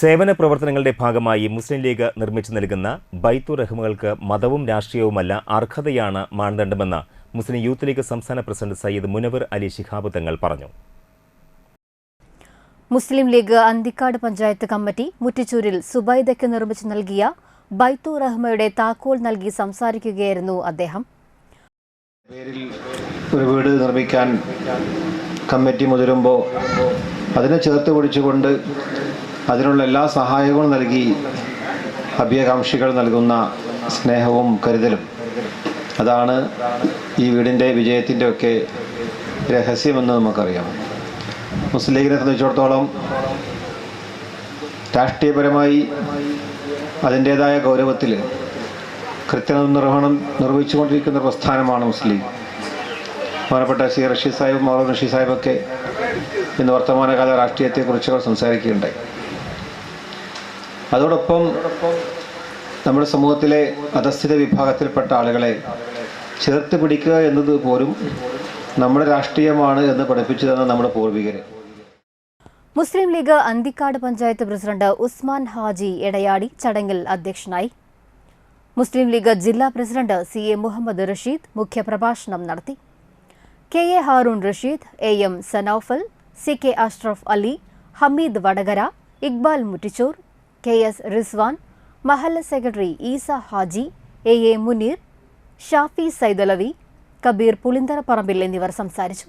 സേവന പ്രവർത്തനങ്ങളുടെ ഭാഗമായി മുസ്ലിം ലീഗ് നിർമ്മിച്ചു നൽകുന്ന ബൈത്തുർ റഹ്മകൾക്ക് മതവും രാഷ്ട്രീയവുമല്ല അർഹതയാണ് മാനദണ്ഡമെന്ന് മുസ്ലിം യൂത്ത് ലീഗ് സംസ്ഥാന പ്രസിഡന്റ് സയ്യിദ് മുനവർ അലി ശിഹാബ് തങ്ങൾ പറഞ്ഞു. മുസ്ലിം ലീഗ് അന്തിക്കാട് പഞ്ചായത്ത് കമ്മിറ്റി മുറ്റിച്ചൂരിൽ സുബൈദയ്ക്ക് നിർമ്മിച്ചു നൽകിയ ബൈത്തുർ റഹ്മയുടെ താക്കോൽ നൽകി സംസാരിക്കുകയായിരുന്നു അദ്ദേഹം. ഒരു വീട് നിർമ്മിക്കാൻ കമ്മിറ്റി മുതിരുമ്പോൾ അതിനെ ചേർത്ത് പിടിച്ചുകൊണ്ട് അതിനുള്ള എല്ലാ സഹായങ്ങളും നൽകി അഭ്യകാംക്ഷികൾ നൽകുന്ന സ്നേഹവും കരുതലും, അതാണ് ഈ വീടിൻ്റെ വിജയത്തിൻ്റെ ഒക്കെ രഹസ്യമെന്ന് നമുക്കറിയാം. മുസ്ലിം ലീഗിനെ സംബന്ധിച്ചിടത്തോളം രാഷ്ട്രീയപരമായി അതിൻ്റേതായ ഗൗരവത്തിൽ കൃത്യനിർവഹണം നിർവഹിച്ചുകൊണ്ടിരിക്കുന്ന പ്രസ്ഥാനമാണ് മുസ്ലിം ലീഗ്. ബഹുമാനപ്പെട്ട സി റഷീദ് സാഹിബ്, മൗലവി റഷീദ് സാഹിബൊക്കെ ഇന്ന് വർത്തമാനകാല രാഷ്ട്രീയത്തെക്കുറിച്ച് സംസാരിക്കുകയുണ്ടായി. അതോടൊപ്പം നമ്മുടെ സമൂഹത്തിലെ അധസ്ഥിത വിഭാഗത്തിൽപ്പെട്ട ആളുകളെ ചേർത്ത് പിടിക്കുക എന്നത് പോലും നമ്മുടെ രാഷ്ട്രീയമാണ് എന്ന് പഠിപ്പിച്ചു തന്ന നമ്മുടെ പൂർവികര്. മുസ്ലിം ലീഗ് അന്തിക്കാട് പഞ്ചായത്ത് പ്രസിഡന്റ് ഉസ്മാൻ ഹാജി എടയാടി ചടങ്ങിൽ അധ്യക്ഷനായി. മുസ്ലിം ലീഗ് ജില്ലാ പ്രസിഡന്റ് CA മുഹമ്മദ് റഷീദ് മുഖ്യപ്രഭാഷണം നടത്തി. KA Haroon Rasheed, AM Sanoufal, CK Ashraf Ali, Hameed Vadakara, Iqbal Muttichur, KS Rizwan, മഹല്ല സെക്രട്ടറി ഈസ ഹാജി, AA മുനീർ, ഷാഫി സൈദലവി, കബീർ പുളിന്തറപ്പറമ്പിൽ എന്നിവർ സംസാരിച്ചു.